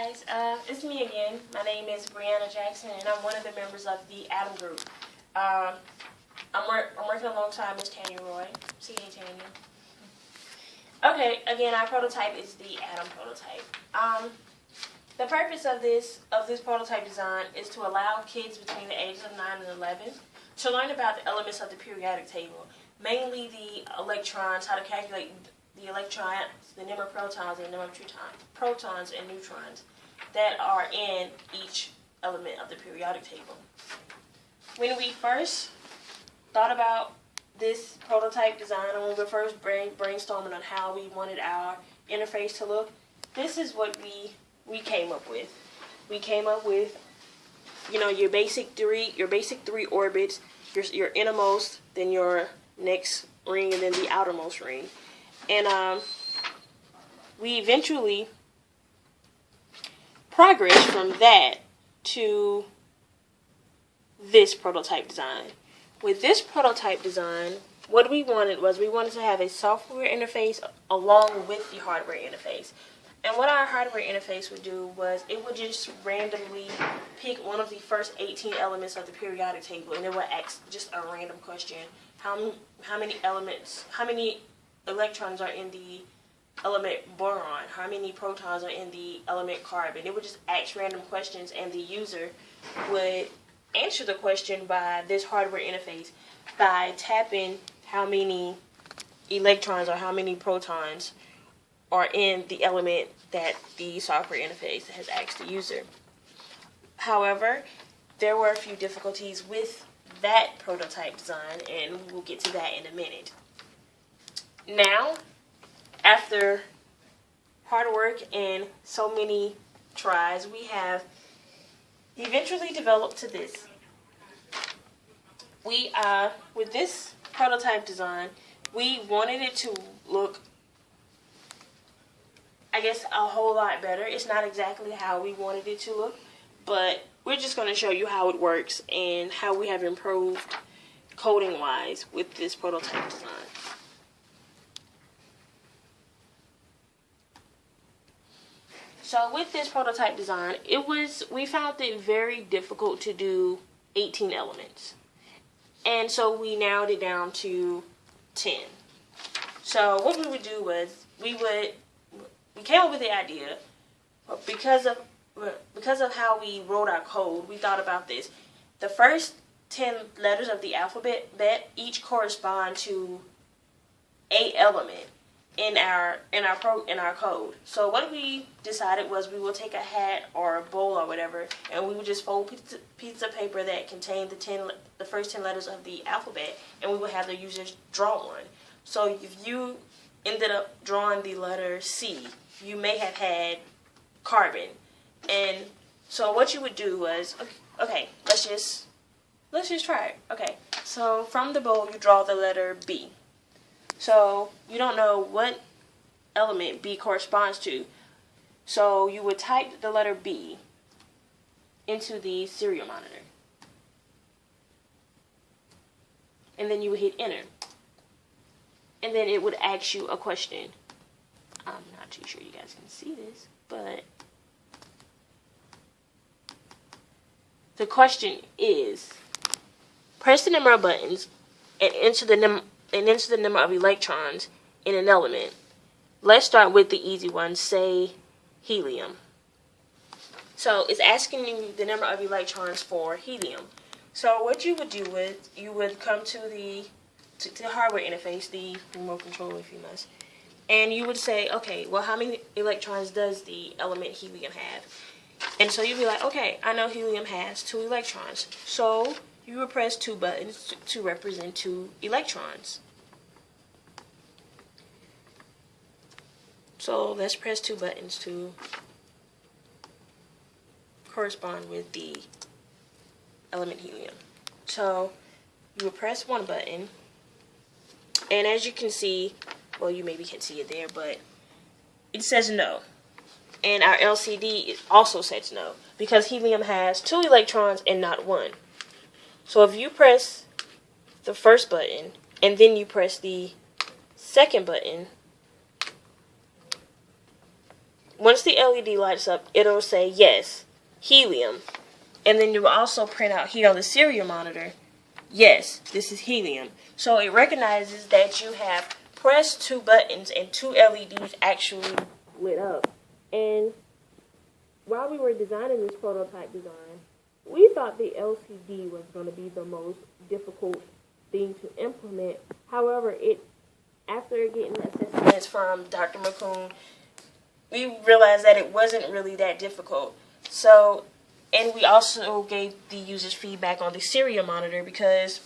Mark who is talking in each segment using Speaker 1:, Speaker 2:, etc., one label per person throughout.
Speaker 1: guys, it's me again. My name is Brianna Jackson, and I'm one of the members of the Atom Group. I'm working alongside Miss Tanya Roy. Say hey, Tanya. Okay, again, our prototype is the Atom prototype. The purpose of this prototype design is to allow kids between the ages of 9 and 11 to learn about the elements of the periodic table, mainly the electrons, how to calculate the electrons, the number of protons and the number of protons and neutrons that are in each element of the periodic table. When we first thought about this prototype design, and when we were first brainstorming on how we wanted our interface to look, this is what we came up with. We came up with, your basic three orbits, your innermost, then your next ring, and then the outermost ring. And we eventually progressed from that to this prototype design. With this prototype design, what we wanted to have a software interface along with the hardware interface. And what our hardware interface would do was it would just randomly pick one of the first 18 elements of the periodic table, and it would ask just a random question. How many electrons are in the element boron? How many protons are in the element carbon? It would just ask random questions, and the user would answer the question by this hardware interface by tapping how many electrons or how many protons are in the element that the software interface has asked the user. However, there were a few difficulties with that prototype design, and we'll get to that in a minute. Now, after hard work and so many tries, we have eventually developed to this. With this prototype design, we wanted it to look, I guess, a whole lot better. It's not exactly how we wanted it to look, but we're just going to show you how it works and how we have improved coding-wise with this prototype design. So with this prototype design, we found it very difficult to do 18 elements. And so we narrowed it down to 10. So what we would do was we came up with the idea, but because of how we wrote our code, we thought about this. The first 10 letters of the alphabet each correspond to a element in our code. So what we decided was we will take a hat or a bowl or whatever, and we would just fold pieces of paper that contained the first 10 letters of the alphabet, and we would have the users draw one. So if you ended up drawing the letter C, you may have had carbon. And so what you would do was, okay, let's just try it. Okay, so from the bowl you draw the letter B. So you don't know what element B corresponds to. So you would type the letter B into the serial monitor. And then you would hit enter. And then it would ask you a question. I'm not too sure you guys can see this, but the question is, press the number of buttons and enter the number of electrons in an element. Let's start with the easy one, say helium. So it's asking you the number of electrons for helium. So what you would do is you would come to the hardware interface, the remote control if you must, and you would say, okay, well, how many electrons does the element helium have? And so you'd be like, okay, I know helium has 2 electrons. So you would press 2 buttons to represent 2 electrons. So let's press 2 buttons to correspond with the element helium. So you would press 1 button, and as you can see, well, you maybe can't see it there, but it says no. And our LCD also says no, because helium has 2 electrons and not 1. So if you press the first button and then you press the second button, once the LED lights up, it'll say yes, helium. And then you will also print out here on the serial monitor, yes, this is helium. So it recognizes that you have pressed 2 buttons and 2 LEDs actually lit up. And while we were designing this prototype design, we thought the LCD was going to be the most difficult thing to implement. However, after getting assessments from Dr. McCoon, we realized that it wasn't really that difficult. So, and we also gave the users feedback on the serial monitor because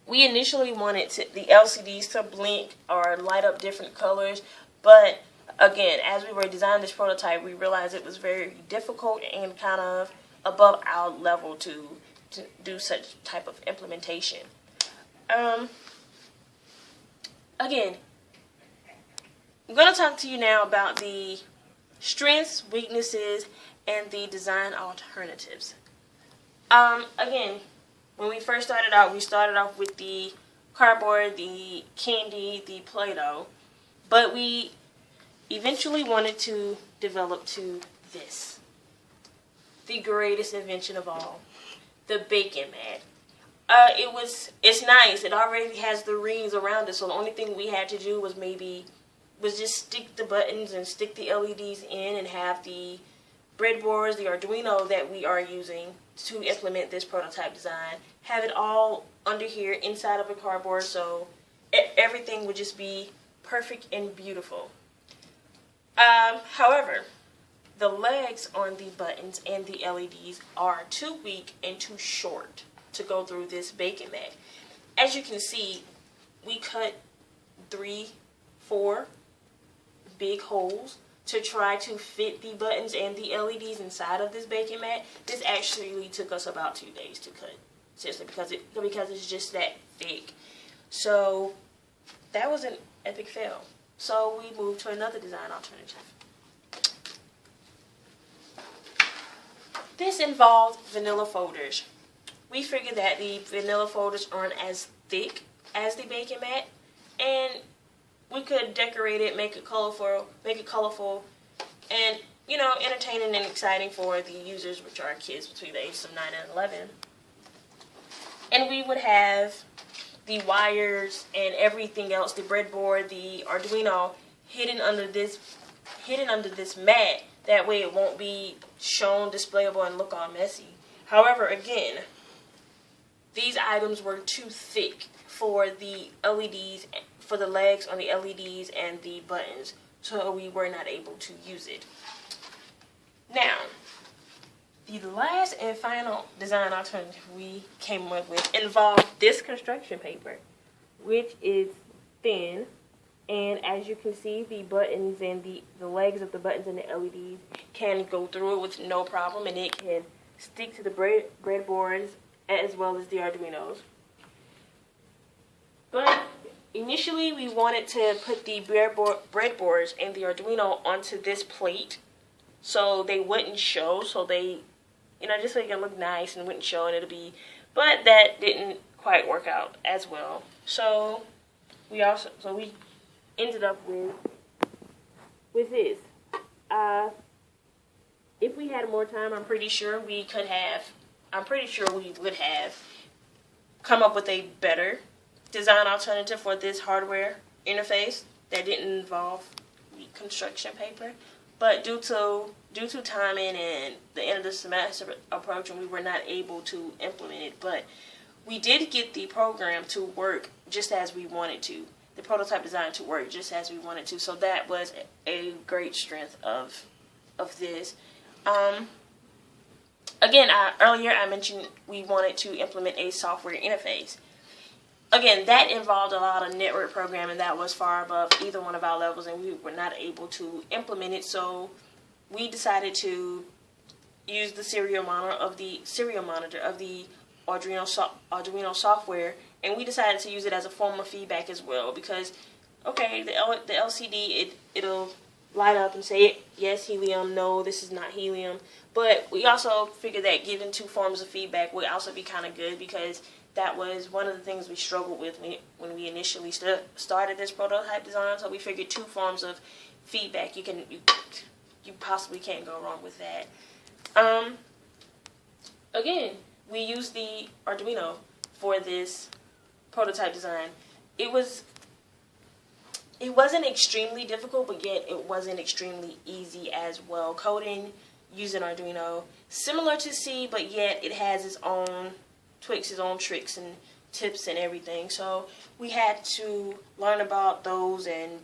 Speaker 1: we initially wanted the LCDs to blink or light up different colors, but again, as we were designing this prototype, we realized it was very difficult and kind of above our level to do such type of implementation. Again, I'm going to talk to you now about the strengths, weaknesses, and the design alternatives. Again, when we first started out, we started off with the cardboard, the candy, the Play-Doh, but we eventually wanted to develop to this. The greatest invention of all, the Bacon Mat. It's nice. It already has the rings around it, so the only thing we had to do was just stick the buttons and stick the LEDs in and have the breadboards, the Arduino that we are using to implement this prototype design, have it all under here inside of a cardboard, so everything would just be perfect and beautiful. However, the legs on the buttons and the LEDs are too weak and too short to go through this Bacon Mat. As you can see, we cut 3-4 big holes to try to fit the buttons and the LEDs inside of this Bacon Mat. This actually took us about 2 days to cut, seriously, because it's just that thick. So that was an epic fail. So we moved to another design alternative. This involved vanilla folders. We figured that the vanilla folders aren't as thick as the Bacon Mat, and we could decorate it, make it colorful, and, you know, entertaining and exciting for the users, which are kids between the ages of 9 and 11. And we would have the wires and everything else, the breadboard, the Arduino, hidden under this mat. That way it won't be shown, displayable, and look all messy. However, again, these items were too thick for the LEDs, for the legs on the LEDs and the buttons, so we were not able to use it. Now, the last and final design alternative we came up with involved this construction paper, which is thin, and as you can see, the buttons and the legs of the buttons and the LEDs can go through it with no problem, and it can stick to the breadboards as well as the Arduinos. But initially, we wanted to put the breadboards and the Arduino onto this plate so they wouldn't show, so they, you know, just so it can look nice and wouldn't show, and it'll be, but that didn't quite work out as well. So we ended up with this. If we had more time, I'm pretty sure we would have come up with a better design alternative for this hardware interface that didn't involve the construction paper. But due to timing and the end of the semester approaching, we were not able to implement it. But we did get the program to work just as we wanted to. The prototype design to work just as we wanted to. So that was a great strength of this. Again, earlier I mentioned we wanted to implement a software interface. Again, that involved a lot of network programming that was far above either one of our levels, and we were not able to implement it. So we decided to use the serial monitor of the Arduino software, and we decided to use it as a form of feedback as well, because okay, the LCD it'll light up and say yes, helium, no, this is not helium. But we also figured that giving 2 forms of feedback would also be kind of good, because that was one of the things we struggled with when we initially started this prototype design. So we figured 2 forms of feedback. you possibly can't go wrong with that. Again, we used the Arduino for this prototype design. It wasn't extremely difficult, but yet it wasn't extremely easy as well. Coding using Arduino, similar to C, but yet it has its own tweaks, its own tricks and tips and everything. So we had to learn about those and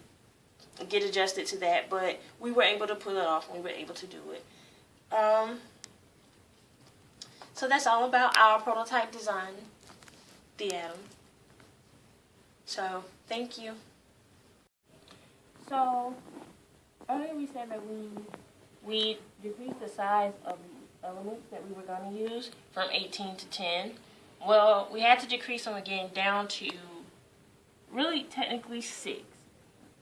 Speaker 1: get adjusted to that, but we were able to pull it off and we were able to do it. So that's all about our prototype design, the Atom. So, thank you. So, earlier we said that we decreased the size of the elements that we were going to use from 18 to 10. Well, we had to decrease them again down to really technically 6.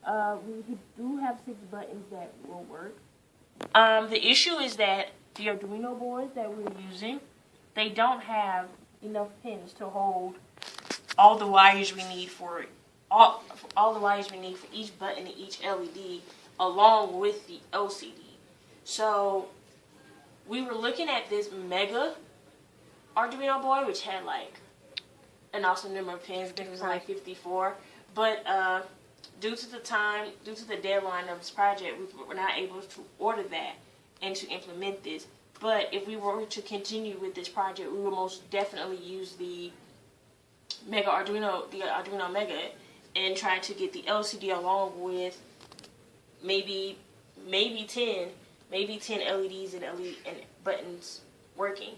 Speaker 1: We do have 6 buttons that will work. The issue is that the Arduino boards that we're using, they don't have enough pins to hold all the wires we need for all the wires we need for each button and each LED, along with the LCD. So we were looking at this mega Arduino board, which had like an awesome number of pins. I think it was like 54. But due to the deadline of this project, we were not able to order that and to implement this. But if we were to continue with this project, we would most definitely use the Mega Arduino, the Arduino Mega, and try to get the LCD along with maybe 10 LEDs and buttons working.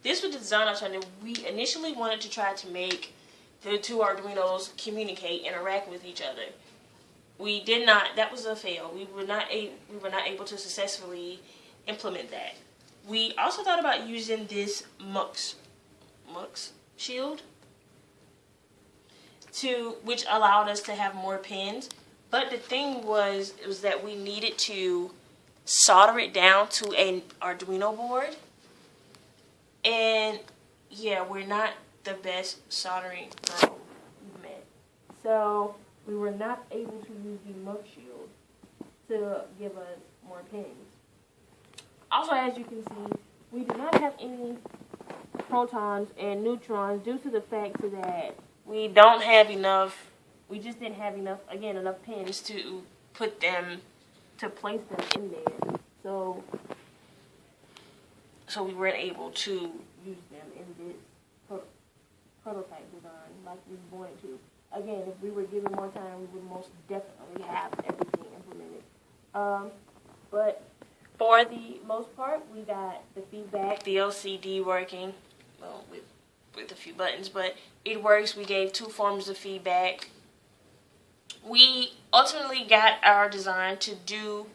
Speaker 1: This was the design alternative. We initially wanted to try to make the two Arduinos communicate, interact with each other. We did not. That was a fail. We were not able to successfully implement that. We also thought about using this Mux shield, which allowed us to have more pins. But the thing was that we needed to solder it down to an Arduino board, and yeah, we're not the best soldering pros we've met. So we were not able to use the Mux shield to give us more pins. Also, as you can see, we do not have any protons and neutrons due to the fact that we don't have enough. We just didn't have enough pins to put them, to place them in there. So we weren't able to use them in this prototype design like we wanted to. Again, if we were given more time, we would most definitely have everything implemented. But for the most part, we got the feedback, the LCD working, well, with a few buttons, but it works. We gave 2 forms of feedback. We ultimately got our design to do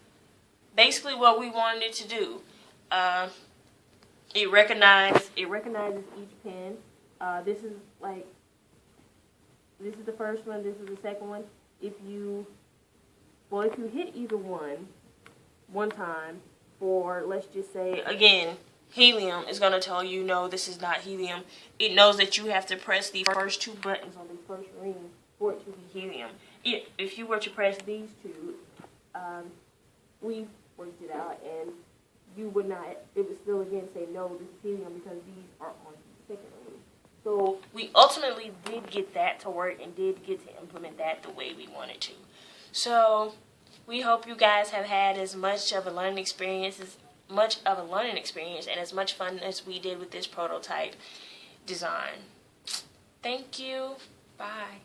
Speaker 1: basically what we wanted it to do. It recognizes each pin. This is the first one. This is the second one. If you hit either one time, for, let's just say, again, helium, is going to tell you, no, this is not helium. It knows that you have to press the first 2 buttons on the first ring for it to be helium. If you were to press these 2, we worked it out, and you would not, it would still again say, no, this is helium, because these are on the second ring. So we ultimately did get that to work and did get to implement that the way we wanted to. So we hope you guys have had as much of a learning experience and as much fun as we did with this prototype design. Thank you. Bye.